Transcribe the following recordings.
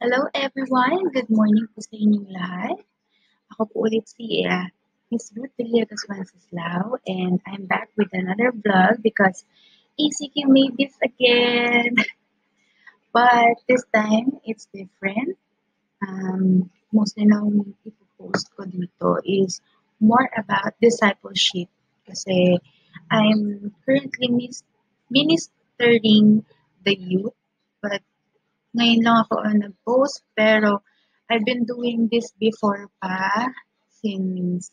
Hello everyone! Good morning po sa inyong lahat. Ako po ulit si Miss Ruth Villegas Wenceslao and I'm back with another vlog because ECQ made this again. But this time, it's different. Mostly na ipopost ko dito is more about discipleship kasi I'm currently ministering the youth but ngayon lang ako nag-post, pero I've been doing this before pa, since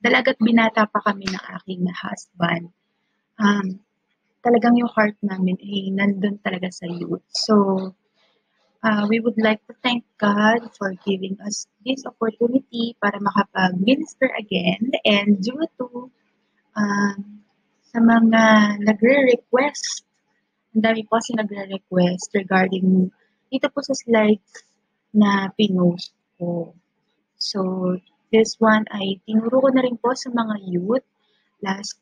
dalaga't binata pa kami ng aking husband. Talagang yung heart namin ay nandun talaga sa youth. So, we would like to thank God for giving us this opportunity para makapag-minister again, and due to sa mga nagre-request. Ang dami po kasi nagre-request regarding dito po sa slides na pinost ko. So, this one ay tinuro ko na rin po sa mga youth last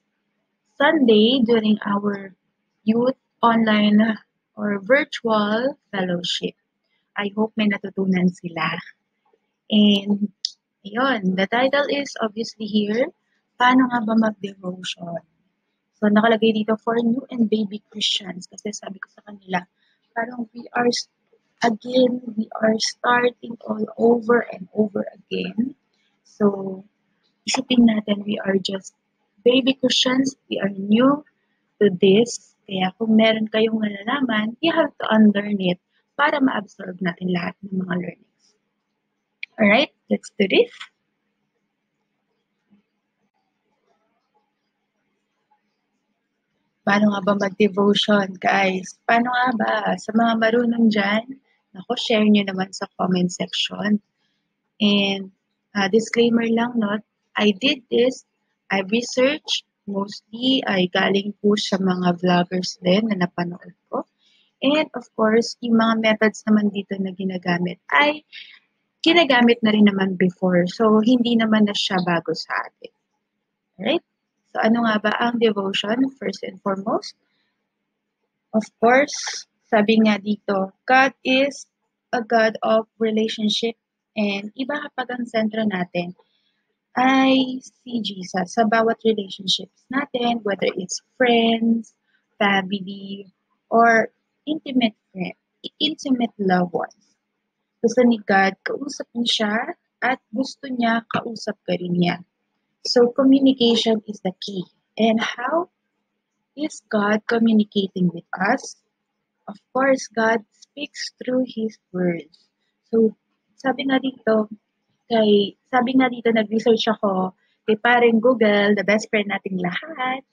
Sunday during our youth online or virtual fellowship. I hope may natutunan sila. And, ayun, the title is obviously here, Paano nga ba mag-devotion? So, nakalagay dito for new and baby Christians kasi sabi ko sa kanila, parang we are starting all over and over again. So, isipin natin, we are just baby Christians, we are new to this. Kaya kung meron kayong nalalaman, you have to unlearn it para ma-absorb natin lahat ng mga learnings. Alright, let's do this. Paano nga ba mag-devotion, guys? Paano nga ba? Sa mga marunong dyan, ako, share nyo naman sa comment section. And disclaimer lang, no? I did this, I researched, mostly ay galing po sa mga vloggers din na napanood ko. And of course, yung mga methods naman dito na ginagamit ay ginagamit na rin naman before. So, hindi naman na siya bago sa atin. Alright? So, ano nga ba ang devotion, first and foremost? Of course, sabi nga dito, God is a God of relationship, and iba kapag ang sentro natin ay si Jesus sa bawat relationships natin, whether it's friends, family, or intimate loved ones. Gusto ni God, kausap niya siya at gusto niya, kausap ka rin niya. So, communication is the key. And how is God communicating with us? Of course, God speaks through His words. So, sabi nga dito, nag-research ako kay paring Google, the best friend nating lahat.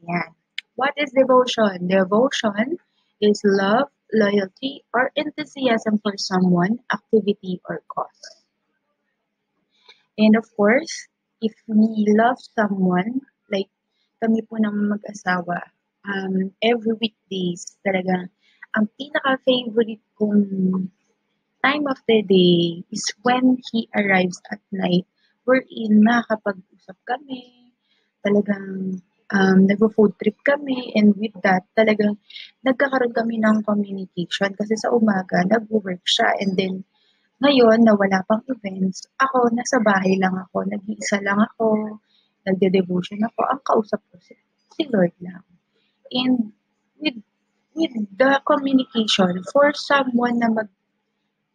Ayan. What is devotion? Devotion is love, loyalty, or enthusiasm for someone, activity, or cause. And of course, if we love someone, like kami po ng mag-asawa, every weekdays talagang ang pinaka-favorite kong time of the day is when he arrives at night, wherein nakakapag-usap kami, talagang nag-food trip kami, and with that, talagang nagkakaroon kami ng communication kasi sa umaga, nag-work siya, and then ngayon na wala pang events, ako nasa bahay lang ako, nag-iisa lang ako, nagde-devotion ako, ang kausap ko si Lord lang. And with the communication for someone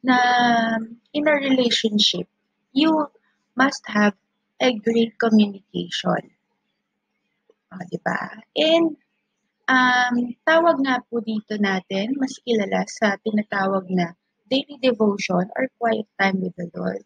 na in a relationship, you must have a great communication. Diba? And tawag nga po dito natin, mas kilala sa tinatawag na daily devotion or quiet time with the Lord.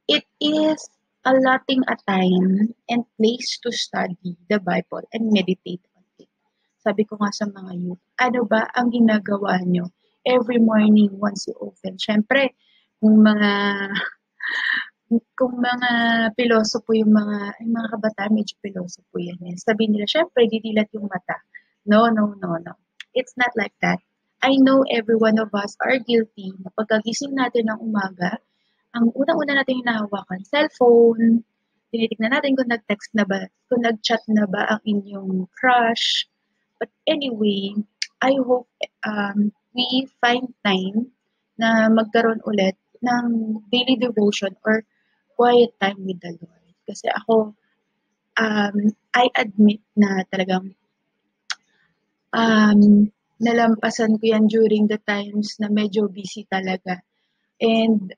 It is allotting a time and place to study the Bible and meditate on it. Sabi ko nga sa mga youth, ano ba ang ginagawa nyo every morning once you open? Siyempre, kung mga pilosopo yung mga kabataan, medyo pilosopo yan. Sabi nila, siyempre, didilat yung mata. No. It's not like that. I know every one of us are guilty na pagkagising natin ng umaga, ang unang-una natin hinahawakan, cellphone, tinitignan natin kung nag-text na ba, kung nag-chat na ba ang inyong crush. But anyway, I hope we find time na magkaroon ulit ng daily devotion or quiet time with the Lord. Kasi ako, I admit na talagang nalampasan ko yan during the times na medyo busy talaga. And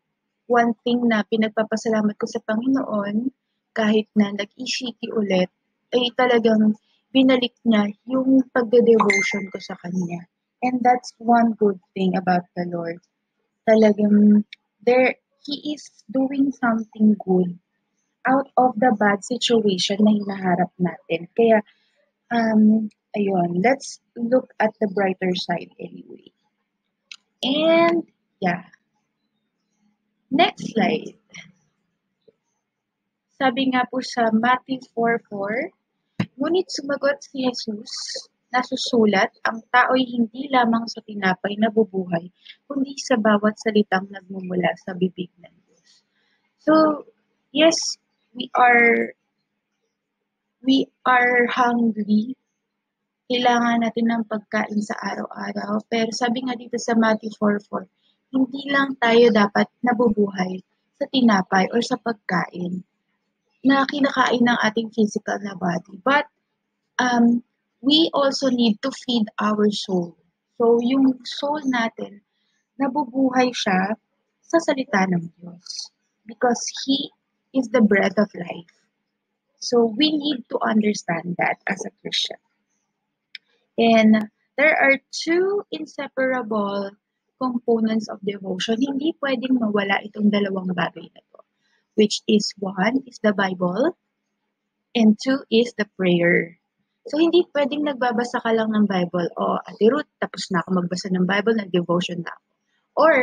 one thing na pinagpapasalamat ko sa Panginoon, kahit na nag-ECT ulit, ay talagang binalik niya yung pagde-devotion ko sa Kanya. And that's one good thing about the Lord. Talagang He is doing something good out of the bad situation na hinaharap natin. Kaya, ayun, let's look at the brighter side anyway. And, yeah. Next slide. Sabi nga po sa Matthew 4:4, ngunit sumagot si Jesus, nasusulat, ang tao'y hindi lamang sa tinapay nabubuhay, kundi sa bawat salitang nagmumula sa bibig ng Diyos. So, yes, we are hungry. Kailangan natin ng pagkain sa araw-araw. Pero sabi nga dito sa Matthew 4:4, hindi lang tayo dapat nabubuhay sa tinapay or sa pagkain na kinakain ng ating physical na body. But we also need to feed our soul. So, yung soul natin, nabubuhay siya sa salita ng Diyos. Because He is the bread of life. So, we need to understand that as a Christian. And there are two inseparable components of devotion. Hindi pwedeng mawala itong dalawang bagay na to. Which is one is the Bible and two is the prayer. So, hindi pwedeng nagbabasa ka lang ng Bible. O, Ate Ruth, tapos na ako magbasa ng Bible, nag-devotion na ako. Or,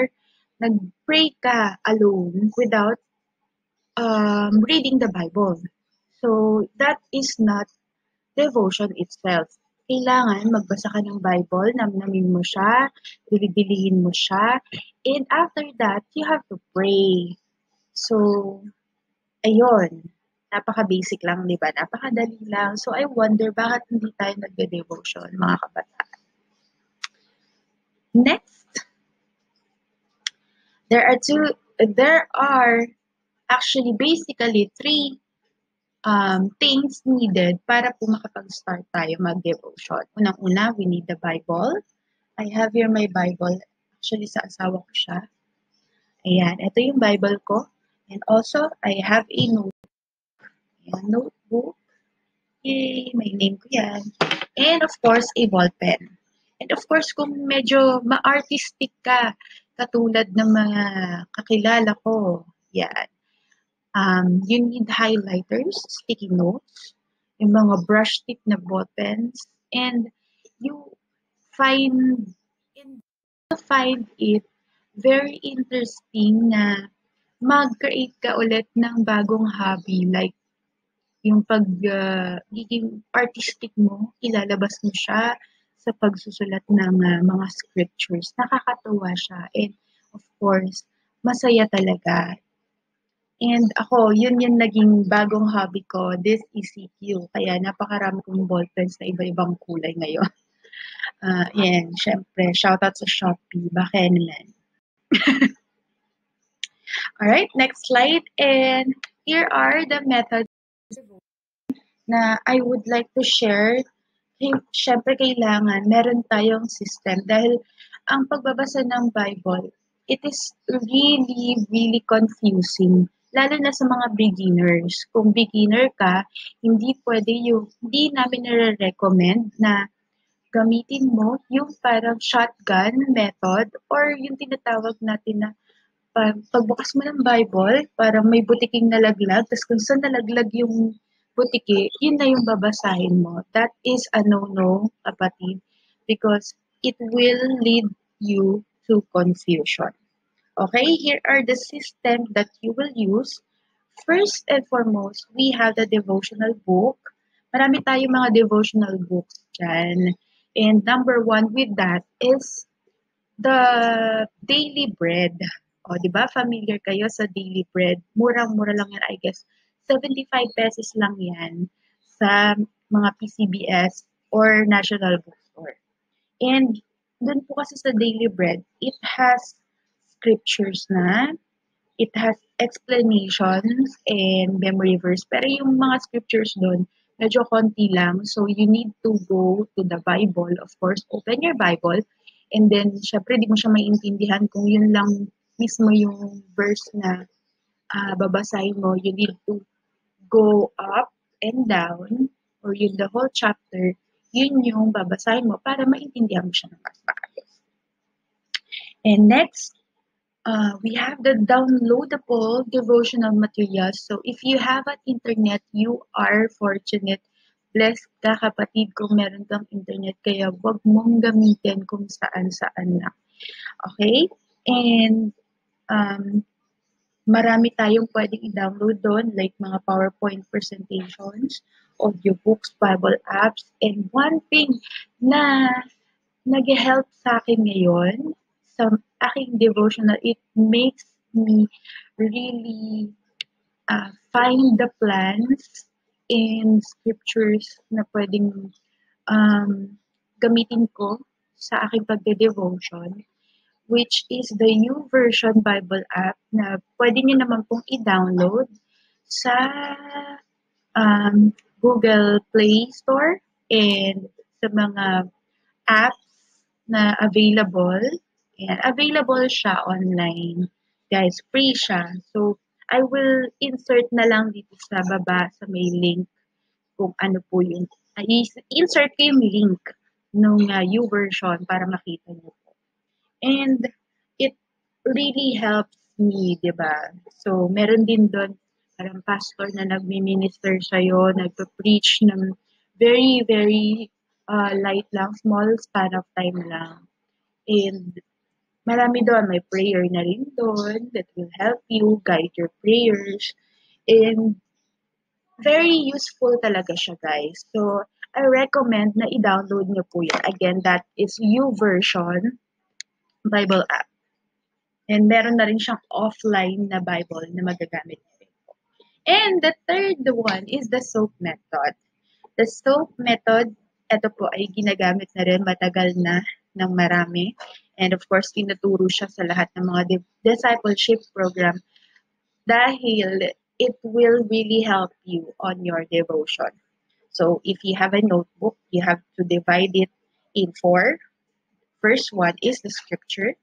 nag-pray ka alone without reading the Bible. So, that is not devotion itself. Kailangan magbasa ka ng Bible, namnamin mo siya, dilidilihin mo siya, and after that, you have to pray. So, ayun. Napaka-basic lang, di ba? Napakadali lang. So, I wonder, bakit hindi tayo nagde-devotion, mga kabataan? Next, there are actually basically three things needed para po makapag-start tayo mag-devotion. Unang-una, we need the Bible. I have here my Bible. Actually, sa asawa ko siya. Ayan, ito yung Bible ko. And also, I have a notebook. Yay, may name ko yan. And of course, a ball pen. And of course, kung medyo ma-artistic ka, katulad ng mga kakilala ko, yan. You need highlighters, sticky notes, yung mga brush tip na ball pens, and you find it very interesting na mag-create ka ulit ng bagong hobby, like yung pagiging artistic mo, ilalabas mo siya sa pagsusulat ng mga scriptures. Nakakatuwa siya. And of course, masaya talaga. And ako, yun yung naging bagong hobby ko, this ECQ. Kaya napakarami kong ballpens na iba-ibang kulay ngayon. Yan, syempre, shoutout sa Shopee. Baka naman. Alright, next slide. And here are the methods na I would like to share. Syempre, kailangan meron tayong system dahil ang pagbabasa ng Bible, it is really, really confusing. Lalo na sa mga beginners. Kung beginner ka, hindi namin nare-recommend na gamitin mo yung parang shotgun method or yung tinatawag natin na pagbukas mo ng Bible, parang may butiking nalaglag, tapos kung saan nalaglag yung butiki, yun na yung babasahin mo. That is a no-no, kapatid, because it will lead you to confusion. Okay, here are the systems that you will use. First and foremost, we have the devotional book. Marami tayong mga devotional books dyan. And number one with that is the daily bread. O, di ba? Familiar kayo sa daily bread. Murang-mura lang yan, I guess. 75 pesos lang yan sa mga PCBS or National Bookstore. And dun po kasi sa Daily Bread, it has scriptures na, it has explanations and memory verse. Pero yung mga scriptures dun, medyo konti lang. So, you need to go to the Bible. Of course, open your Bible. And then, syempre, di mo siya maintindihan kung yun lang mismo yung verse na babasahin mo. You need to go up and down or yun the whole chapter. Yun yung babasahin mo para maintindihan mo siya ng mas maayos. And next, we have the downloadable devotional materials. So, if you have an internet, you are fortunate. Blessed ka kapatid kung meron kang internet. Kaya wag mong gamitin kung saan-saan lang. Okay? And marami tayong pwedeng i-download doon like mga PowerPoint presentations, audiobooks, Bible apps. And one thing na nag-help sa akin ngayon sa aking devotional, it makes me really find the plans in scriptures na pwedeng gamitin ko sa aking pagde-devotion, which is the YouVersion Bible app na pwede nyo naman pong i-download sa Google Play Store and sa mga apps na available. Ayan, available siya online. Guys, free siya. So, I will insert na lang dito sa baba sa may link kung ano po yung insert ko yung link nung YouVersion para makita niyo po. And it really helps me, di ba? So, meron din doon parang pastor na nagmi-minister sa'yo, nagpa-preach ng very, very light lang, small span of time lang. And marami doon, may prayer na rin doon that will help you guide your prayers. And very useful talaga siya, guys. So, I recommend na i-download niyo po yan. Again, that is YouVersion Bible app. And meron na rin siyang offline na Bible na magagamit niyo rin po. And the third one is the SOAP method. The SOAP method, ito po ay ginagamit na rin matagal na ng marami. And of course, tinuturo siya sa lahat ng mga discipleship program dahil it will really help you on your devotion. So if you have a notebook, you have to divide it in 4. First one is the scripture.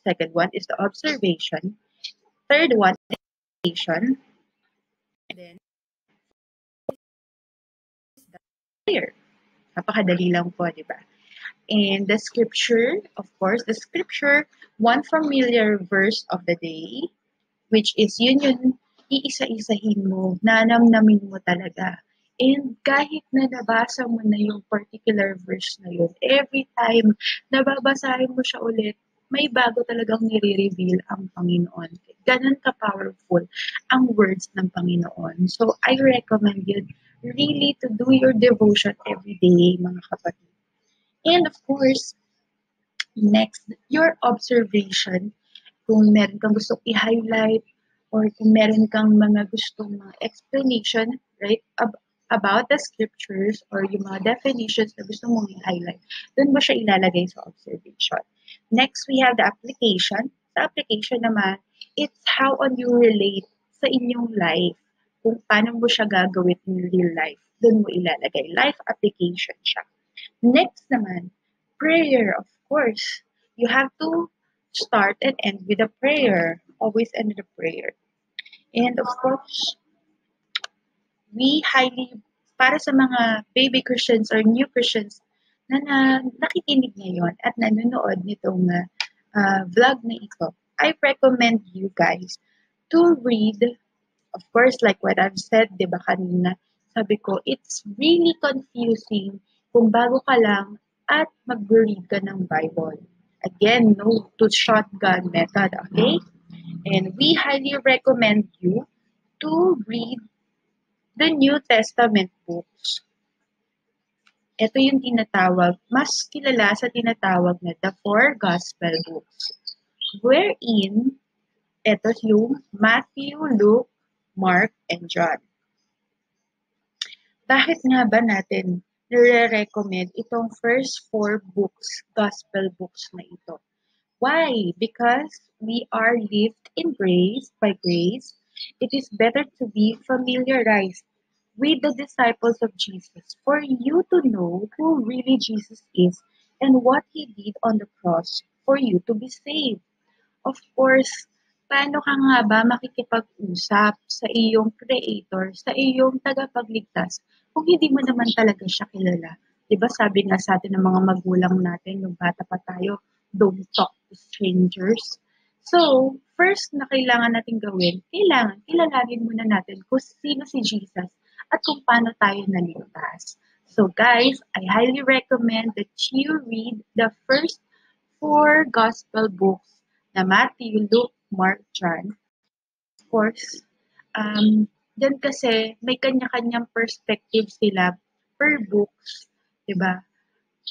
Second one is the observation. Third one is the meditation. And then the prayer. Napakadali lang po, di ba? And the scripture, of course, the scripture, one familiar verse of the day, which is yun iisa-isahin mo, nanamnamin mo talaga. And kahit na nabasa mo na yung particular verse na yun, every time nababasahin mo siya ulit, may bago talagang nire-reveal ang Panginoon. Ganun ka-powerful ang words ng Panginoon. So, I recommend you really to do your devotion every day, mga kapatid. And of course, next, your observation. Kung meron kang gustong i-highlight or kung meron kang mga gustong mga explanation, right, about the scriptures or yung mga definitions na gusto mong i-highlight, doon mo siya ilalagay sa observation. Next, we have the application. Sa application naman, it's how on you relate sa inyong life. Kung paano mo siya gagawin in real life, doon mo ilalagay. Life application siya. Next naman, prayer, of course. You have to start and end with a prayer. Always end with a prayer. And of course, para sa mga baby Christians or new Christians na nakikinig ngayon at nanonood nitong vlog na ito, I recommend you guys to read, of course, like what I've said, di ba kanina, sabi ko, it's really confusing kung bago ka lang at mag-read ka ng Bible. Again, no to shotgun method, okay? And we highly recommend you to read the New Testament books. Ito yung tinatawag, mas kilala sa tinatawag na the 4 Gospel books. Wherein, ito yung Matthew, Luke, Mark, and John. Bakit nga ba natin nire-recommend itong first 4 books, gospel books na ito. Why? Because we are lived in grace, by grace. It is better to be familiarized with the disciples of Jesus for you to know who really Jesus is and what he did on the cross for you to be saved. Of course, paano ka nga ba makikipag-usap sa iyong creator, sa iyong tagapagligtas, kung hindi mo naman talaga siya kilala? 'Di ba sabi nga sa atin ng mga magulang natin nung bata pa tayo, don't talk to strangers. So, first na kailangan natin gawin, kailangan kilalanin muna natin kung sino si Jesus at kung paano tayo naligtas. So guys, I highly recommend that you read the first 4 gospel books na Matthew, Luke, Mark, John. Of course, dyan kasi may kanya-kanyang perspective sila per books, 'di ba?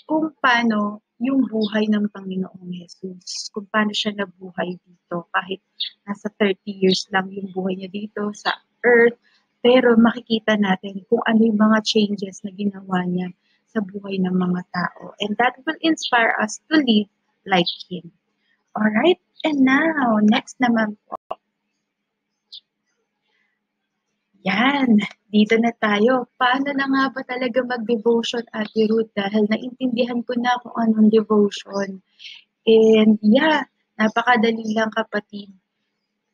Kung paano yung buhay ng Panginoong Jesus, kung paano siya nabuhay dito kahit nasa 30 years lang yung buhay niya dito sa earth, pero makikita natin kung ano yung mga changes na ginawa niya sa buhay ng mga tao. And that will inspire us to live like Him. Alright? And now, next naman po. Yan, dito na tayo. Paano na nga ba talaga mag-devotion, Ate Ruth? Dahil naintindihan ko na kung anong devotion. And yeah, napakadali lang kapatid.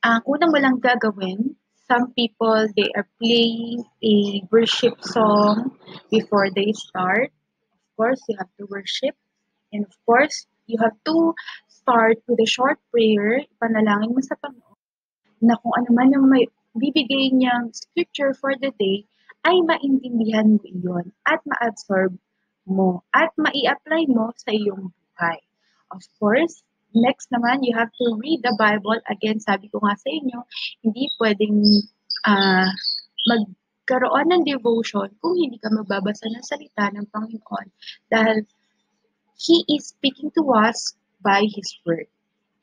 Ang unang mo lang gagawin, some people, they are playing a worship song before they start. Of course, you have to worship. And of course, you have to start with a short prayer. Panalangin mo sa Panginoon na kung ano man yung may bibigay niyang scripture for the day, ay maintindihan mo iyon at ma-absorb mo at mai-apply mo sa iyong buhay. Of course, next naman, you have to read the Bible. Again, sabi ko nga sa inyo, hindi pwedeng magkaroon ng devotion kung hindi ka magbabasa ng salita ng Panginoon dahil He is speaking to us by His Word.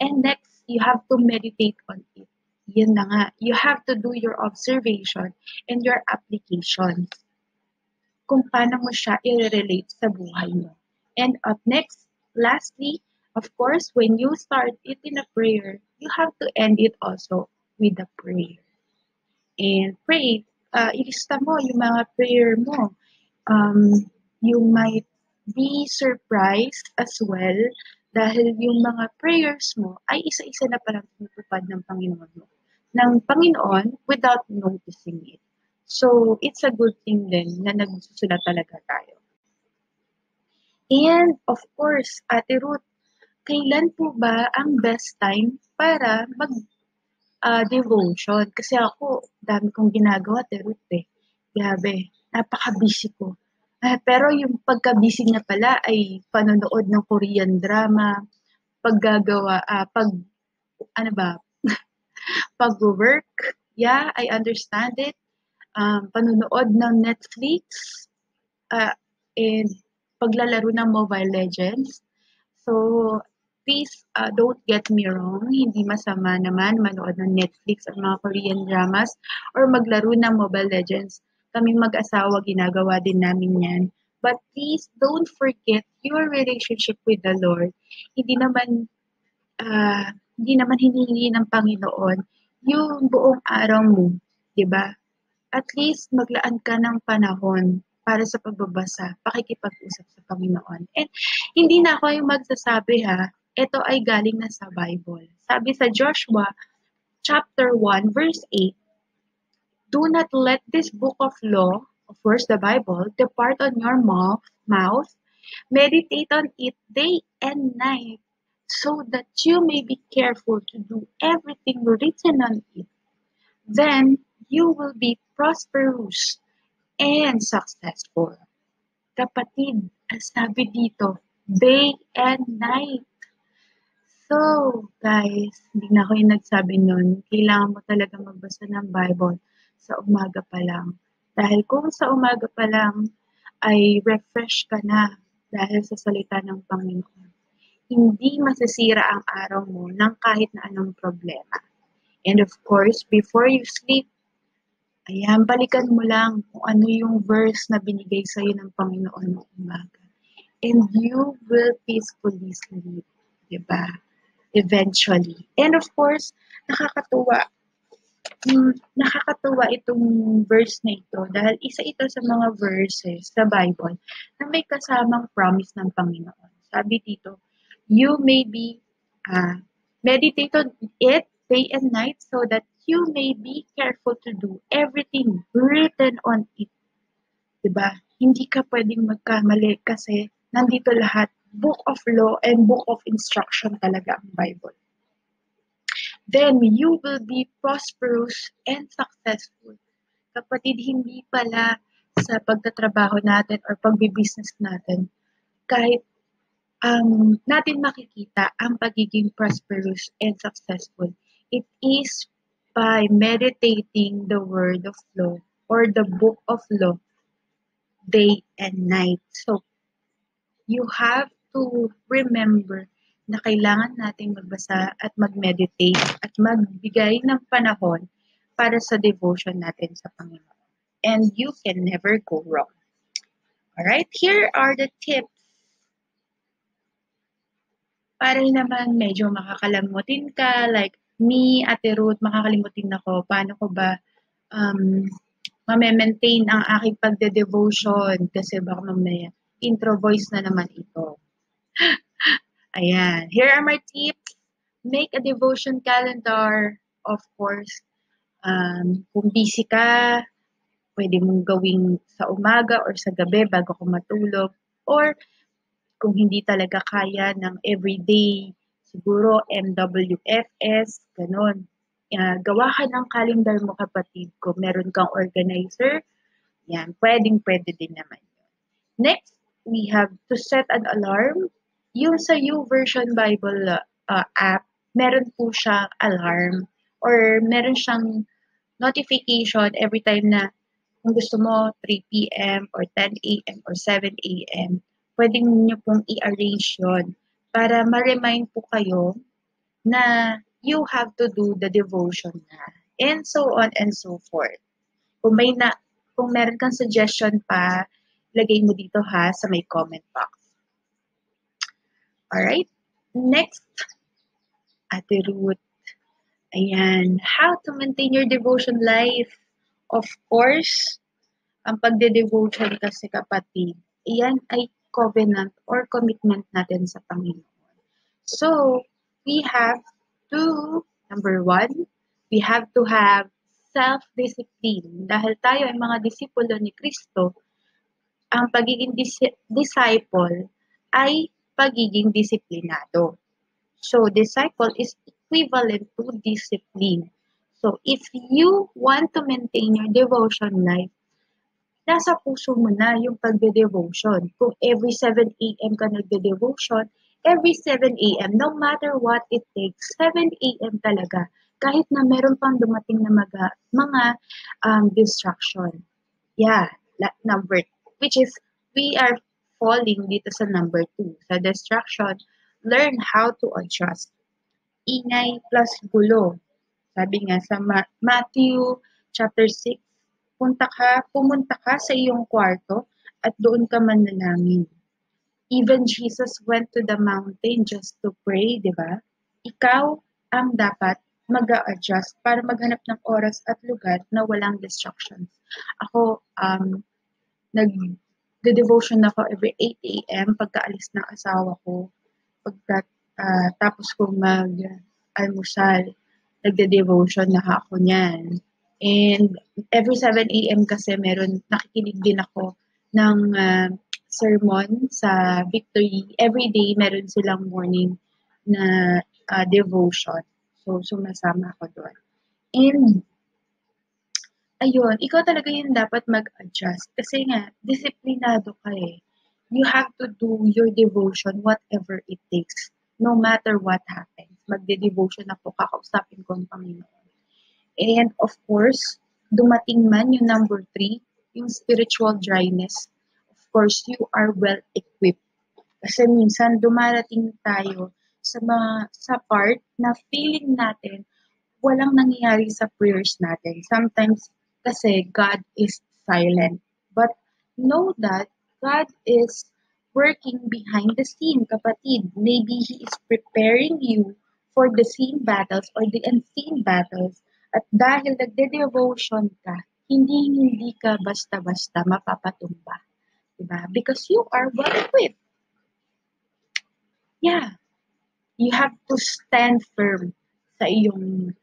And next, you have to meditate on it. Yan na nga. You have to do your observation and your applications kung paano mo siya i-relate sa buhay mo. And up next, lastly, of course, when you start it in a prayer, you have to end it also with a prayer. And pray, ilista mo yung mga prayer mo. You might be surprised as well dahil yung mga prayers mo ay isa-isa na palang tinutupad ng Panginoon without noticing it. So, it's a good thing din na nagsusulat talaga tayo. And, of course, Ate Ruth, kailan po ba ang best time para devotion? Kasi ako, dami kong ginagawa, Ate Ruth eh. Grabe, napaka-busy ko. Pero yung pagka-busy niya pala ay panonood ng Korean drama, pag-work. Yeah, I understand it. Panonood ng Netflix, and paglalaro ng Mobile Legends. So, please don't get me wrong, hindi masama naman manood ng Netflix at mga Korean dramas or maglaro ng Mobile Legends. Kaming mag-asawa, ginagawa din namin yan. But please don't forget your relationship with the Lord. Hindi naman hinihingi ng Panginoon yung buong araw mo, 'di ba? At least maglaan ka ng panahon para sa pagbabasa, pakikipag-usap sa Panginoon. And hindi na ako yung magsasabi ha, ito ay galing na sa Bible. Sabi sa Joshua chapter 1 verse 8, do not let this book of law, of course the Bible, depart on your mouth. Meditate on it day and night so that you may be careful to do everything written on it. Then you will be prosperous and successful. Kapatid, sabi dito, day and night. So, guys, hindi na ako yung nagsabi nun. Kailangan mo talaga magbasa ng Bible sa umaga pa lang. Dahil kung sa umaga pa lang ay refresh ka na dahil sa salita ng Panginoon, hindi masisira ang araw mo ng kahit na anong problema. And of course, before you sleep, Ayan, balikan mo lang kung ano yung verse na binigay sa'yo ng Panginoon noong umaga. And you will peacefully sleep, di ba? Eventually. And of course, nakakatuwa. Nakakatuwa itong verse na ito dahil isa ito sa mga verses sa Bible na may kasamang promise ng Panginoon. Sabi dito, you may be meditate on it day and night so that you may be careful to do everything written on it. Diba? Hindi ka pwedeng magkamali kasi nandito lahat. Book of law and book of instruction talaga ang Bible. Then you will be prosperous and successful. Kapatid, hindi pala sa pagtatrabaho natin or pagbibusiness natin, kahit natin makikita ang pagiging prosperous and successful. It is by meditating the word of law or the book of law day and night. So, you have to remember na kailangan nating magbasa at mag-meditate at magbigay ng panahon para sa devotion natin sa Panginoon. And you can never go wrong. Alright, here are the tips para naman medyo makakalamutin ka, like me, Ate Ruth, makakalimutin ako, paano ko ba ma-maintain ang aking pagde-devotion kasi baka mamaya intro voice na naman ito. Ayan. Here are my tips. Make a devotion calendar. Of course, kung busy ka, pwede mong gawing sa umaga or sa gabi bago ka matulog. Or kung hindi talaga kaya ng everyday, siguro MWFS, ganun. Gawa ka ng calendar mo, kapatid. Kung meron kang organizer, yan, pwede din naman. Next, we have to set an alarm. Yung sa YouVersion Bible app, meron po siyang alarm or meron siyang notification every time na kung gusto mo 3 p.m. or 10 a.m. or 7 a.m. Pwede niyo pong i-arrange yon para ma-remind po kayo na you have to do the devotion na. And so on and so forth. Kung meron kang suggestion pa, lagay mo dito ha sa may comment box. Alright, next, Ate Ruth. Ayan, how to maintain your devotion life. Of course, ang pagde-devotion kasi, kapatid, iyan ay covenant or commitment natin sa Panginoon. So, we have to, number one, we have to have self-discipline. Dahil tayo ay mga disipulo ni Kristo, ang pagiging disciple ay pagiging disiplinado. So, disciple is equivalent to discipline. So, if you want to maintain your devotion life, nasa puso mo na yung pagde-devotion. Kung every 7 a.m. ka nagde-devotion, every 7 a.m., no matter what it takes, 7 a.m. talaga. Kahit na meron pang dumating na mga distraction. Yeah, number, which is, we are falling dito sa number 2. Sa distraction, learn how to adjust. Ingay plus gulo. Sabi nga sa Matthew chapter 6, pumunta ka sa iyong kwarto at doon ka manalangin. Even Jesus went to the mountain just to pray, di ba? Ikaw ang dapat mag-a-adjust para maghanap ng oras at lugar na walang distractions. Ako, nag-devotion ako every 8 a.m. pagkaalis ng asawa ko. Tapos kong mag-almusal, nagde-devotion na ako niyan. And every 7 a.m. kasi nakikinig din ako ng sermon sa Victory. Every day meron silang morning na devotion. So, sumasama ako doon. And, ayun, ikaw talaga yung dapat mag-adjust. Kasi nga, disiplinado ka eh. You have to do your devotion whatever it takes. No matter what happens. Magde-devotion ako, kakausapin ko ang Panginoon. And of course, dumating man yung number 3, yung spiritual dryness. Of course, you are well equipped. Kasi minsan dumarating tayo sa part na feeling natin walang nangyayari sa prayers natin. Sometimes kasi God is silent. But know that God is working behind the scene, kapatid. Maybe He is preparing you for the seen battles or the unseen battles. At dahil nagde-devotion ka, hindi ka basta-basta mapapatumba. Diba? Because you are well equipped. Yeah. You have to stand firm sa iyong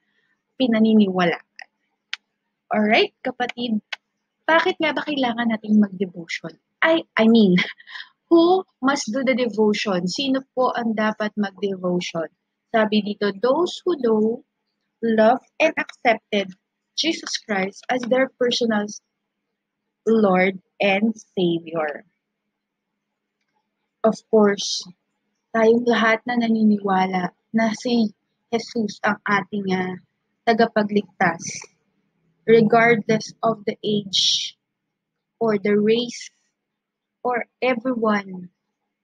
pinaniniwalaan. Alright, kapatid? Bakit nga ba kailangan nating mag-devotion? I mean, who must do the devotion? Sino po ang dapat mag-devotion? Sabi dito, those who know, love, and accepted Jesus Christ as their personal Lord and Savior. Of course, tayong lahat na naniniwala na si Jesus ang ating tagapagligtas, regardless of the age or the race or everyone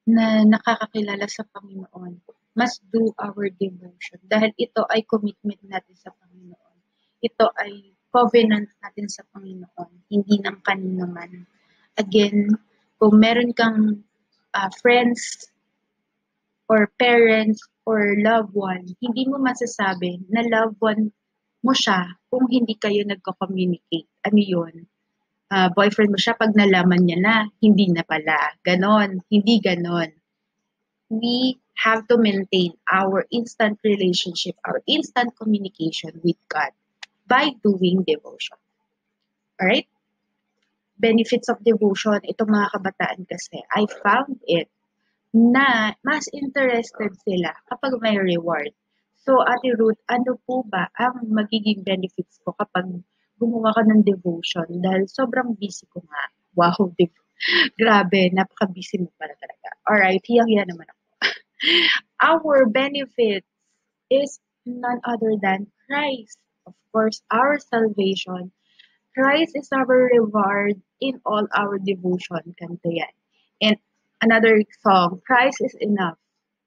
na nakakakilala sa Panginoon, must do our devotion. Dahil ito ay commitment natin sa Panginoon. Ito ay covenant natin sa Panginoon, hindi ng kanino man. Again, kung meron kang friends or parents or loved one, hindi mo masasabi na loved one mo siya kung hindi kayo nagko-communicate. Ano yun? Boyfriend mo siya pag nalaman niya na, hindi na pala. Ganon. Hindi ganon. We have to maintain our instant relationship, our instant communication with God by doing devotion. Alright? Benefits of devotion, itong mga kabataan kasi, I found it na mas interested sila kapag may reward. So, Ate Ruth, ano po ba ang magiging benefits ko kapag gumawa ka ng devotion? Dahil sobrang busy ko nga. Wow, grabe, napaka-busy mo pala talaga. Alright, hiyang-hiya naman ako. Our benefit is none other than Christ. Of course, our salvation. Christ is our reward in all our devotion. Kanta yan. And another song, Christ is enough.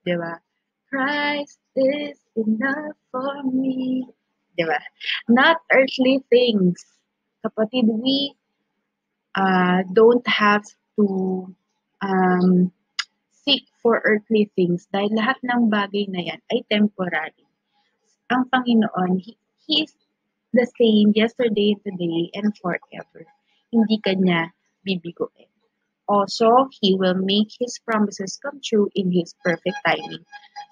Diba? Christ is enough for me. Diba? Not earthly things. Kapatid, we don't have to seek for earthly things dahil lahat ng bagay na yan ay temporary. Ang Panginoon, He is the same yesterday, today, and forever. Hindi kanya bibiguin. Also, He will make His promises come true in His perfect timing.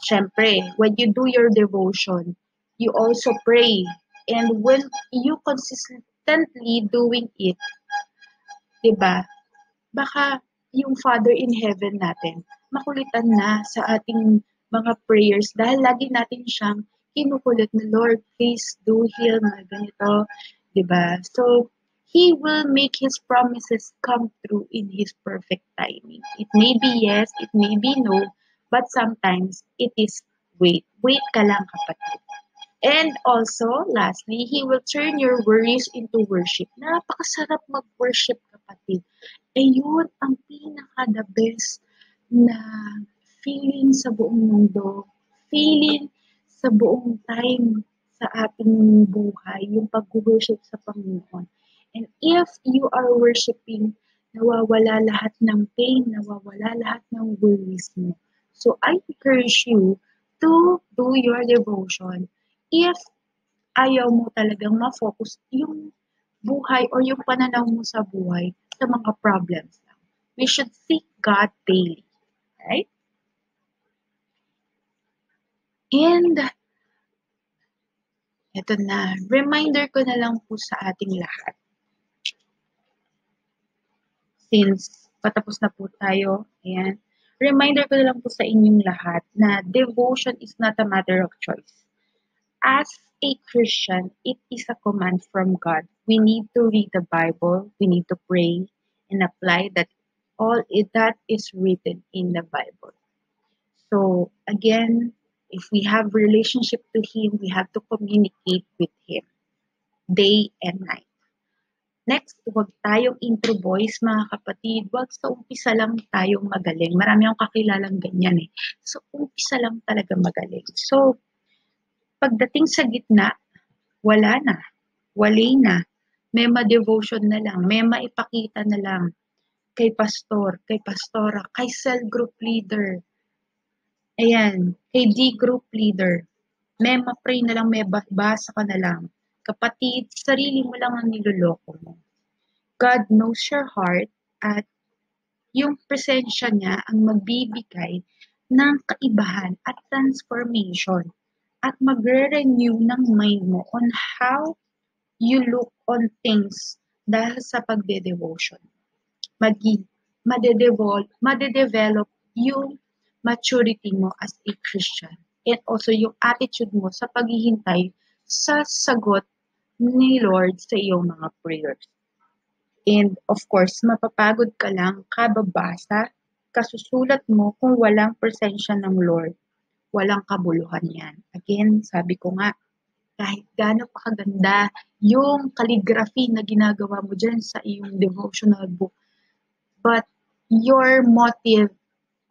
Siyempre, when you do your devotion, you also pray. And when you consistently doing it, diba, baka yung Father in Heaven natin, makulitan na sa ating mga prayers dahil lagi natin siyang kinukulit na, Lord, please do heal na ganito, diba? So, He will make His promises come true in His perfect timing. It may be yes, it may be no, but sometimes it is wait. Wait ka lang, kapatid. And also, lastly, He will turn your worries into worship. Napakasarap mag-worship, kapatid. Ayun ang pinaka-the best na feeling sa buong mundo. Feeling sa buong time sa ating buhay, yung pag-worship sa Panginoon. And if you are worshiping, nawawala lahat ng pain, nawawala lahat ng worries mo. So, I encourage you to do your devotion if ayaw mo talagang ma-focus yung buhay or yung pananaw mo sa buhay sa mga problems lang. We should seek God daily. Right? And eto na, reminder ko na lang po sa ating lahat. Since patapos na po tayo, ayan, reminder ko na lang po sa inyong lahat na devotion is not a matter of choice. As a Christian, it is a command from God. We need to read the Bible, we need to pray, and apply that all that is written in the Bible. So again, if we have relationship to Him, we have to communicate with Him day and night. Next, huwag tayong intro boys, mga kapatid. Huwag sa umpisa lang tayong magaling. Marami akong kakilalang ganyan eh. So, umpisa lang talaga magaling. So, pagdating sa gitna, wala na. Wali na. Mema devotion na lang, mema ipakita na lang kay pastor, kay pastora, kay cell group leader, ayan, kay D group leader. Mema pray na lang, may basa ka na lang. Kapatid, sarili mo lang ang niloloko mo. God knows your heart at yung presensya niya ang magbibigay ng kaibahan at transformation at magre-renew ng mind mo on how you look on things dahil sa pagde-devotion. Madedevelop yung maturity mo as a Christian and also yung attitude mo sa paghihintay sa sagot ni Lord sa iyong mga prayers. And of course, mapapagod ka lang kababasa, kasusulat mo kung walang presensya ng Lord. Walang kabuluhan yan. Again, sabi ko nga, kahit gaano pa kaganda yung calligraphy na ginagawa mo dyan sa iyong devotional book, but your motive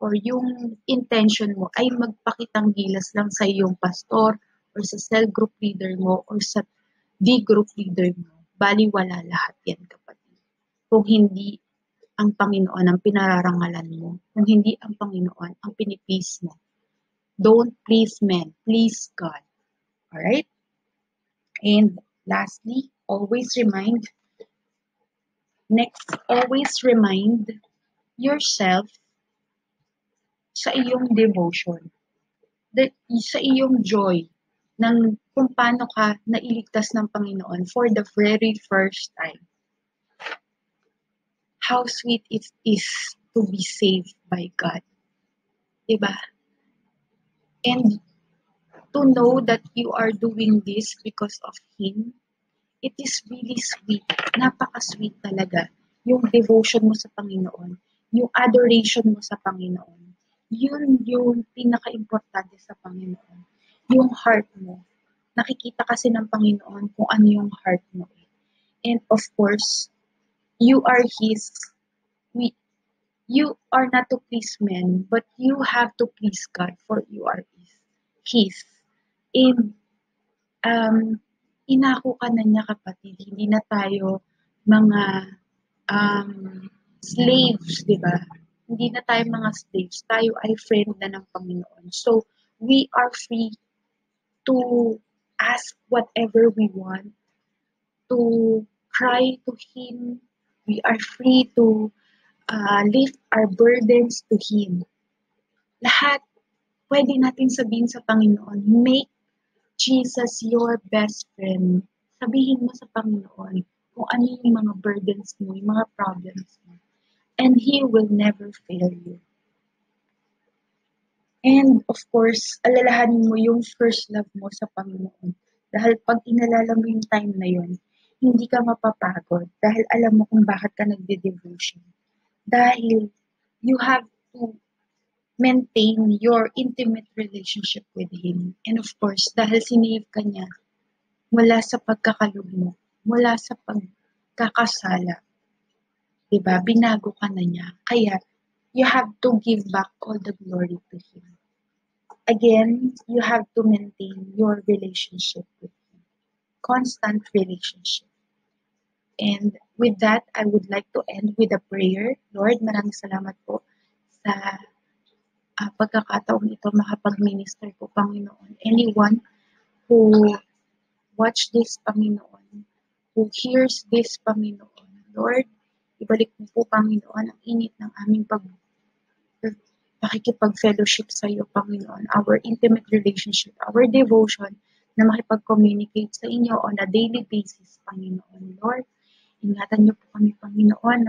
or yung intention mo ay magpakitang gilas lang sa iyong pastor or sa cell group leader mo or sa D group leader mo. Baliwala lahat yan, kapatid. Kung hindi ang Panginoon ang pinararangalan mo, kung hindi ang Panginoon ang piniplease mo. Don't please men, please God. Alright? And lastly, always remind yourself sa iyong devotion, sa iyong joy ng kung paano ka nailigtas ng Panginoon for the very first time. How sweet it is to be saved by God. Diba? And to know that you are doing this because of Him, it is really sweet. Napaka-sweet talaga. Yung devotion mo sa Panginoon, yung adoration mo sa Panginoon, yun yung pinaka-importante sa Panginoon. Yung heart mo. Nakikita kasi ng Panginoon kung ano yung heart mo. And of course, you are His. You are not to please men, but you have to please God, for you are His. And inako ka na niya, kapatid. Hindi na tayo mga slaves, di ba? Hindi na tayo mga slaves. Tayo ay friend na ng Panginoon. So, we are free to ask whatever we want, to cry to Him. We are free to lift our burdens to Him. Lahat, pwede natin sabihin sa Panginoon, make Jesus your best friend. Sabihin mo sa Panginoon kung ano yung mga burdens mo, yung mga problems mo. And He will never fail you. And of course, alalahanin mo yung first love mo sa Panginoon. Dahil pag inalala mo yung time na yun, hindi ka mapapagod dahil alam mo kung bakit ka nagde-devotion. Dahil you have to maintain your intimate relationship with Him. And of course, dahil sinave ka niya mula sa pagkakalugmok, mula sa pagkakasala, diba? Binago ka na niya. Kaya, you have to give back all the glory to Him. Again, you have to maintain your relationship with Him. Constant relationship. And with that, I would like to end with a prayer. Lord, maraming salamat po sa pagkakataong ito makapag-minister po, Panginoon. Anyone who watch this, Panginoon, who hears this, Panginoon, Lord, ibalik mo po, Panginoon, ang init ng aming pakikipag-fellowship sa iyo, Panginoon, our intimate relationship, our devotion na makipag-communicate sa inyo on a daily basis, Panginoon. Lord, ingatan niyo po kami, Panginoon,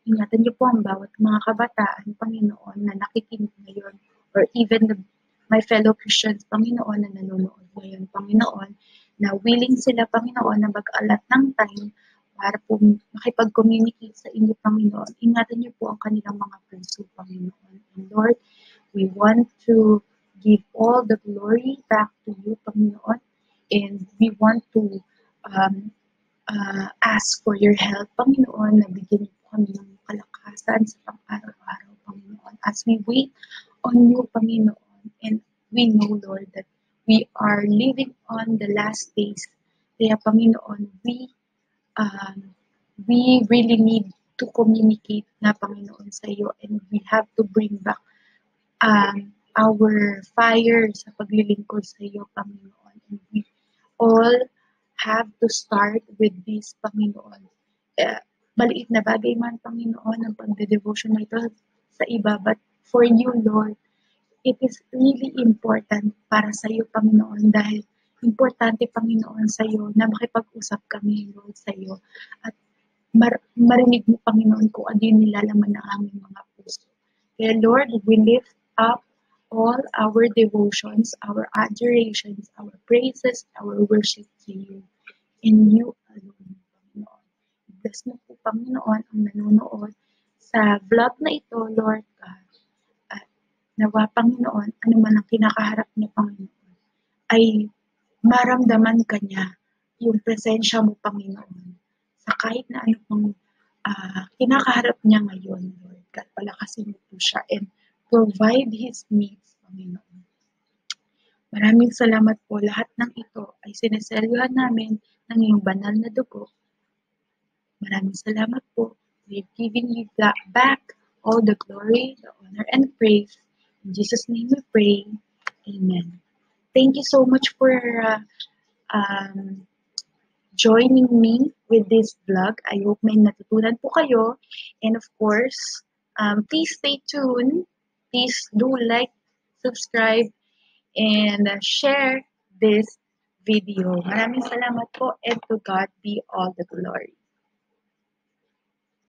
ingatan niyo po ang bawat mga kabataan, Panginoon, na nakikinig ngayon, or even my fellow Christians, Panginoon, na nanonood ngayon, Panginoon, na willing sila, Panginoon, na mag-alat ng time para po makipag-communicate sa inyo, Panginoon. Ingatan niyo po ang kanilang mga puso, Panginoon. And Lord, we want to give all the glory back to you, Panginoon. And we want to ask for your help, Panginoon, na bigyan niyo po kami ng kalakasan sa pang-araw-araw, Panginoon, as we wait on you, Panginoon. And we know, Lord, that we are living on the last days. Kaya, Panginoon, we we really need to communicate na Panginoon sa iyo, and we have to bring back our fire sa paglilingkod sa iyo, Panginoon. And we all have to start with this, Panginoon. Maliit na bagay man, Panginoon, ang pagde-devotion na ito sa iba, but for you, Lord, it is really important para sa iyo, Panginoon, dahil importante, Panginoon, sa iyo na makipag-usap kami, Lord, sa iyo. At marinig mo, Panginoon, kung ano yung nilalaman ng aming mga puso. Kaya, Lord, we lift up all our devotions, our adorations, our praises, our worship to you. In you alone, Panginoon. Bless mo po, Panginoon, ang nanonood sa vlog na ito, Lord God. At nawa, Panginoon, ano man ang kinakaharap niya, Panginoon, ay maramdaman ka niya yung presensya mo, Panginoon, sa kahit na ano pang kinakaharap niya ngayon, Lord God. Palakasin mo po siya and provide His needs, Panginoon. Maraming salamat po. Lahat ng ito ay sineselyohan namin ng iyong banal na dugo. Maraming salamat po. We're giving you back all the glory, the honor, and praise. In Jesus' name we pray. Amen. Thank you so much for joining me with this vlog. I hope may natutunan po kayo. And of course, please stay tuned. Please do like, subscribe, and share this video. Maraming salamat po, and to God be all the glory.